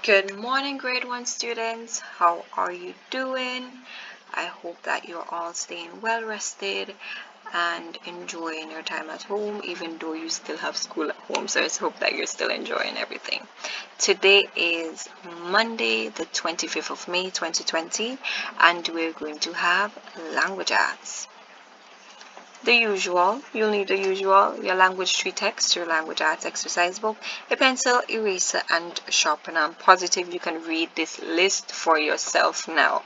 Good morning, grade 1 students. How are you doing? I hope that you're all staying well rested and enjoying your time at home, even though you still have school at home. So I just hope that you're still enjoying everything. Today is Monday, the 25th of May, 2020, and we're going to have language arts. The usual, you'll need the usual, your language tree text, your language arts exercise book, a pencil, eraser, and a sharpener. I'm positive you can read this list for yourself now.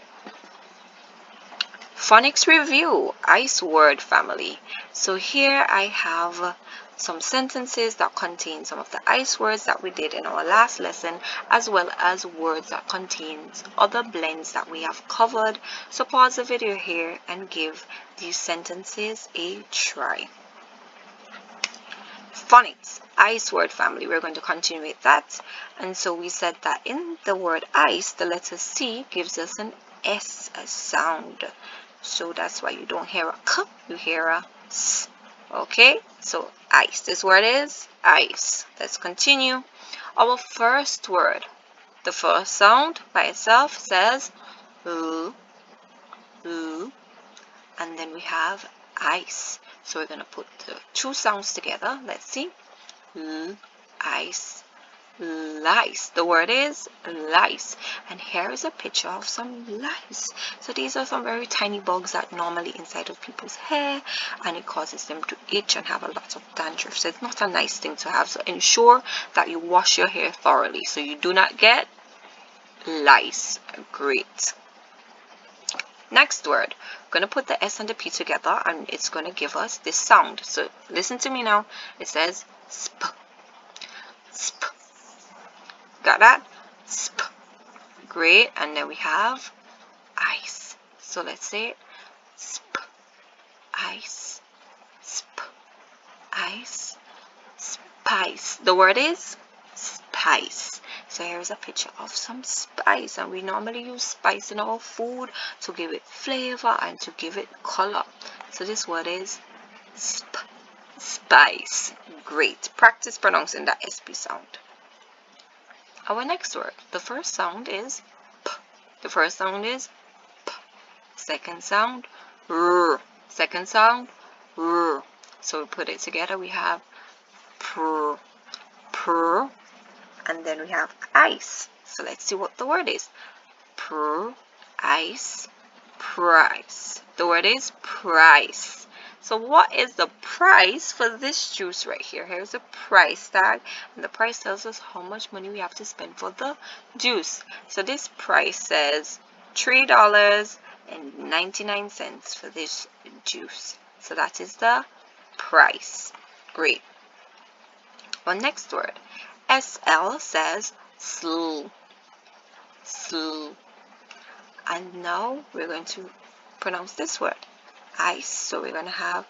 Phonics review, ICE word family. So here I have some sentences that contain some of the ICE words that we did in our last lesson, as well as words that contains other blends that we have covered. So pause the video here and give these sentences a try. Phonics, ICE word family. We're going to continue with that. And so we said that in the word ICE, the letter C gives us an S sound. So that's why you don't hear a K, you hear a S. Okay, so ice. This word is ice. Let's continue. Our first word, the first sound by itself says L, L, and then we have ice. So we're going to put the two sounds together. Let's see. L, ice, lice. The word is lice, and here is a picture of some lice. So these are some very tiny bugs that normally inside of people's hair, and it causes them to itch and have a lot of dandruff. So it's not a nice thing to have. So ensure that you wash your hair thoroughly so you do not get lice. Great. Next word, we're going to put the S and the P together, and it's going to give us this sound. So listen to me now. It says sp, sp. Got that? Sp. Great. And then we have ice. So let's say it. Sp, ice, sp, ice, spice. The word is spice. So here's a picture of some spice, and we normally use spice in our food to give it flavor and to give it color. So this word is sp, spice. Great. Practice pronouncing that SP sound. Our next word, the first sound is P. The first sound is P. Second sound, R. Second sound, R. So we put it together, we have pr, pr, and then we have ice. So let's see what the word is. Pr, ice, price. The word is price. So what is the price for this juice right here? Here's a price tag, and the price tells us how much money we have to spend for the juice. So this price says $3.99 for this juice. So that is the price. Great. Our next word, SL, says sl, sl. And now we're going to pronounce this word, ice. So we're going to have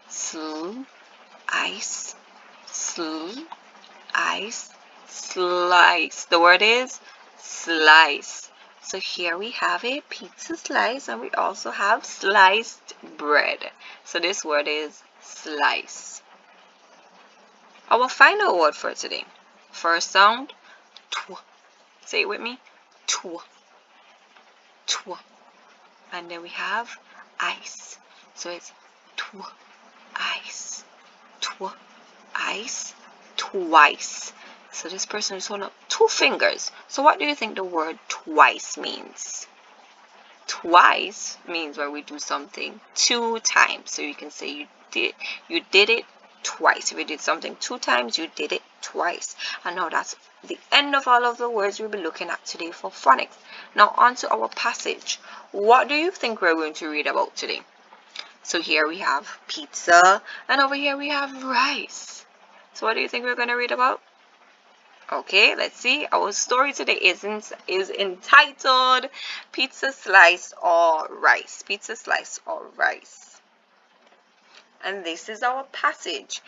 sl, ice, sl, ice, slice. The word is slice. So here we have a pizza slice, and we also have sliced bread. So this word is slice. Our final word for today. First sound, tw. Say it with me, tw, tw. And then we have ice. So it's tw, ice, tw, ice, twice. So this person is holding up two fingers. So what do you think the word twice means? Twice means when we do something two times. So you can say you did it twice. If you did something two times, you did it twice. And now that's the end of all of the words we'll be looking at today for phonics. Now on to our passage. What do you think we're going to read about today? So here we have pizza, and over here we have rice. So what do you think we're going to read about? Okay, let's see. Our story today is entitled Pizza Slice or Rice. Pizza Slice or Rice. And this is our passage.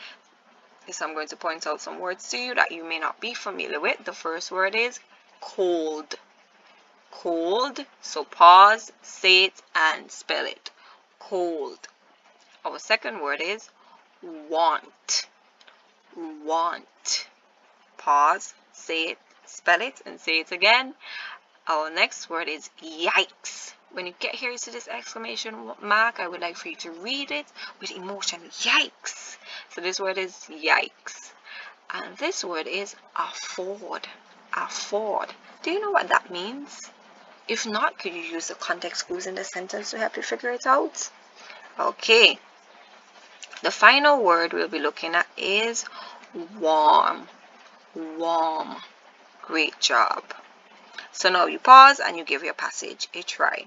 So I'm going to point out some words to you that you may not be familiar with. The first word is cold. Cold. So pause, say it, and spell it. Cold. Our second word is want. Want. Pause, say it, spell it and say it again. Our next word is yikes. When you get here, you see this exclamation mark. I would like for you to read it with emotion. Yikes. So this word is yikes. And this word is afford. Afford. Do you know what that means? If not, could you use the context clues in the sentence to help you figure it out? Okay. The final word we'll be looking at is warm. Warm. Great job. So now you pause and you give your passage a try.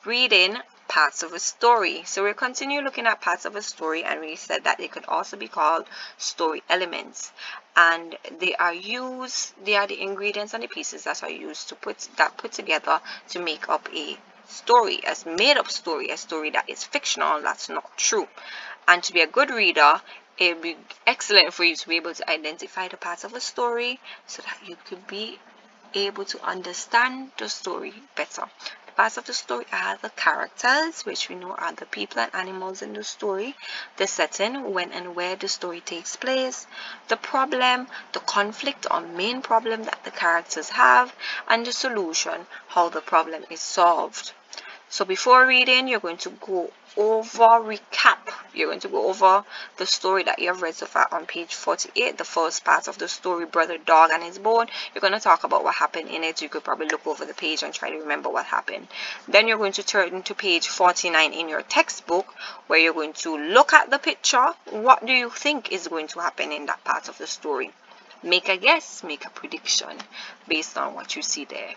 Reading parts of a story. So we'll continue looking at parts of a story, and we said that they could also be called story elements. And they are the ingredients and the pieces that are used to put together to make up a story, as made up story, a story that is fictional, that's not true. And to be a good reader, it would be excellent for you to be able to identify the parts of a story so that you could be able to understand the story better. The parts of the story are the characters, which we know are the people and animals in the story, the setting, when and where the story takes place, the problem, the conflict or main problem that the characters have, and the solution, how the problem is solved. So before reading, you're going to go over the story that you have read so far on page 48, the first part of the story, Brother Dog and His Bone. You're going to talk about what happened in it. You could probably look over the page and try to remember what happened. Then you're going to turn to page 49 in your textbook, where you're going to look at the picture. What do you think is going to happen in that part of the story? Make a guess, make a prediction based on what you see there.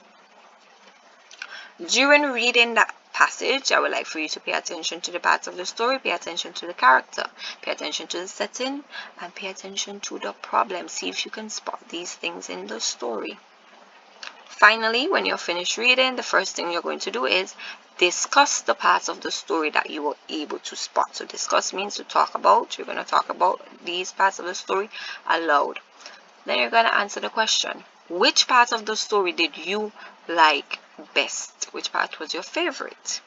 During reading that passage, I would like for you to pay attention to the parts of the story, pay attention to the character, pay attention to the setting, and pay attention to the problem. See if you can spot these things in the story. Finally, when you're finished reading, the first thing you're going to do is discuss the parts of the story that you were able to spot. So discuss means to talk about. You're going to talk about these parts of the story aloud. Then you're going to answer the question, which part of the story did you like best? Which part was your favorite?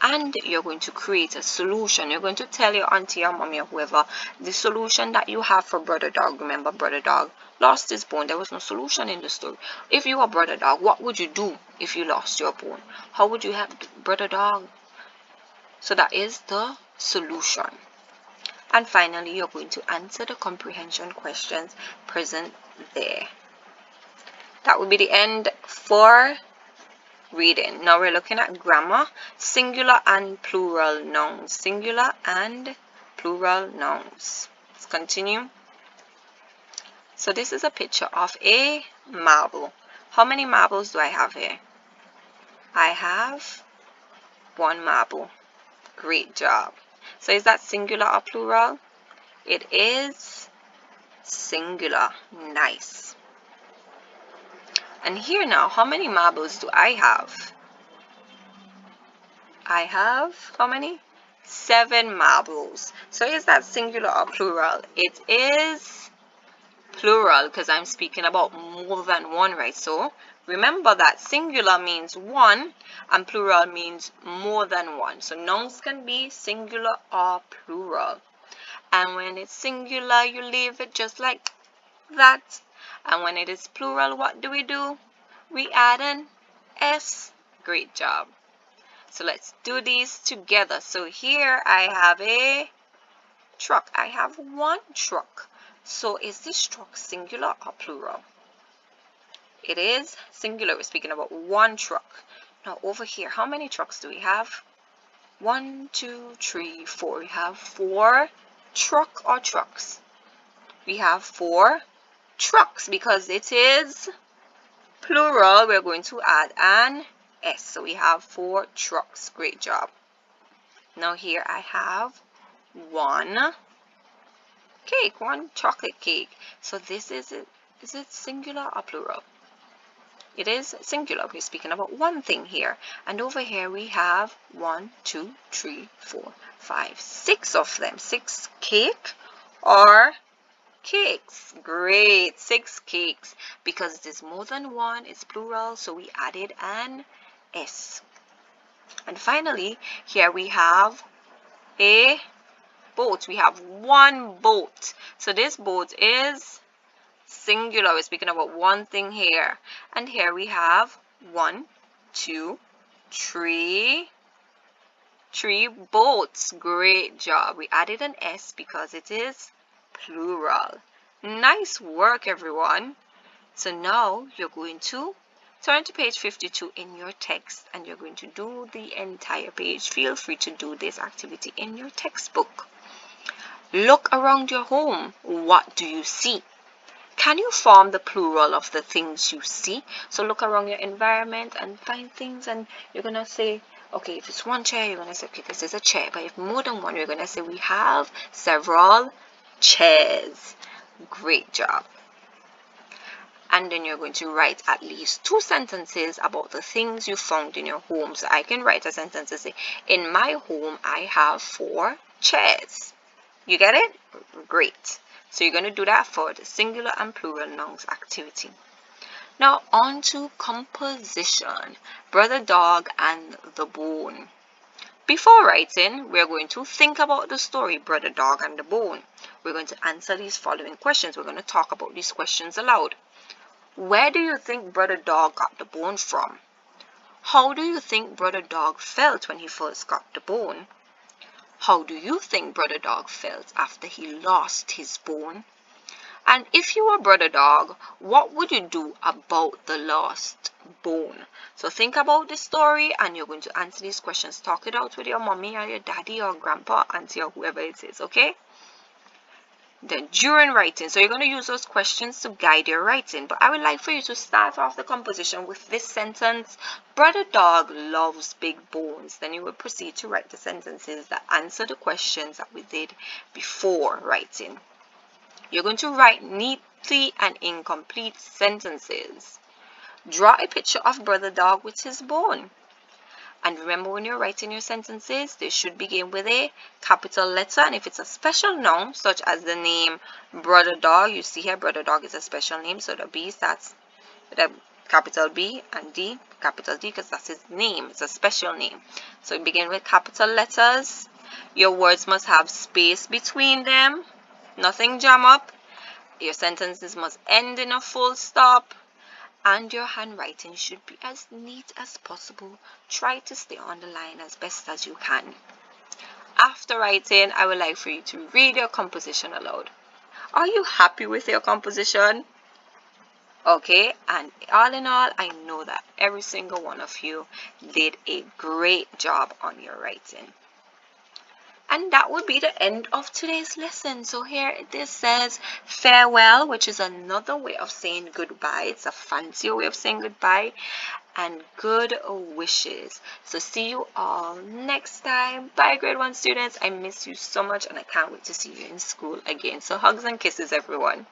And you're going to create a solution. You're going to tell your auntie or mommy or whoever the solution that you have for Brother Dog. Remember, Brother Dog lost his bone. There was no solution in the story. If you were Brother Dog, what would you do if you lost your bone? How would you help Brother Dog? So that is the solution. And finally, you're going to answer the comprehension questions present there. That will be the end for reading. Now we're looking at grammar, singular and plural nouns. Singular and plural nouns. Let's continue. So this is a picture of a marble. How many marbles do I have here? I have one marble. Great job. So is that singular or plural? It is singular. Nice. And here now, how many marbles do I have? I have how many? 7 marbles. So is that singular or plural? It is plural because I'm speaking about more than one, right? So remember that singular means one and plural means more than one. So nouns can be singular or plural. And when it's singular, you leave it just like that. And when it is plural, what do? We add an S. Great job. So let's do these together. So here I have a truck. I have one truck. So is this truck singular or plural? It is singular. We're speaking about one truck. Now over here, how many trucks do we have? 1, 2, 3, 4. We have 4 truck or trucks. We have 4 trucks because it is plural. We're going to add an S. So we have 4 trucks. Great job. Now here I have one cake, one chocolate cake. So this is it singular or plural? It is singular. We're speaking about one thing here. And over here we have 1, 2, 3, 4, 5, 6 of them. 6 cake or cakes. Great. 6 cakes. Because it is more than one, it's plural, so we added an S. And finally, here we have a boat. We have one boat. So this boat is Singular. We're speaking about one thing here. And here we have 1, 2, 3. 3 boats. Great job. We added an S because it is plural. Nice work, everyone. So now you're going to turn to page 52 in your text and you're going to do the entire page. Feel free to do this activity in your textbook. Look around your home. What do you see? Can you form the plural of the things you see? So look around your environment and find things, and you're going to say, okay, if it's one chair, you're going to say, okay, this is a chair. But if more than one, you're going to say, we have several chairs. Great job. And then you're going to write at least 2 sentences about the things you found in your home. So I can write a sentence and say, in my home, I have 4 chairs. You get it? Great. So you're going to do that for the singular and plural nouns activity. Now on to composition. Brother Dog and the Bone. Before writing, we're going to think about the story Brother Dog and the Bone. We're going to answer these following questions. We're going to talk about these questions aloud. Where do you think Brother Dog got the bone from? How do you think Brother Dog felt when he first got the bone? How do you think Brother Dog felt after he lost his bone? And if you were Brother Dog, what would you do about the lost bone? So think about the story and you're going to answer these questions. Talk it out with your mommy or your daddy or grandpa, auntie or whoever it is, okay? Then during writing, so you're going to use those questions to guide your writing, but I would like for you to start off the composition with this sentence: Brother Dog loves big bones. Then you will proceed to write the sentences that answer the questions that we did before writing. You're going to write neatly and incomplete sentences. Draw a picture of Brother Dog with his bone. And remember, when you're writing your sentences, they should begin with a capital letter. And if it's a special noun, such as the name Brother Dog, you see here, Brother Dog is a special name. So the B starts with a capital B and D, capital D, because that's his name. It's a special name. So you begin with capital letters. Your words must have space between them. Nothing jam up. Your sentences must end in a full stop. And your handwriting should be as neat as possible. Try to stay on the line as best as you can. After writing, I would like for you to read your composition aloud. Are you happy with your composition? Okay, and all in all, I know that every single one of you did a great job on your writing. And that would be the end of today's lesson. So here this says farewell, which is another way of saying goodbye. It's a fancier way of saying goodbye. And good wishes. So see you all next time. Bye, grade 1 students. I miss you so much and I can't wait to see you in school again. So hugs and kisses, everyone.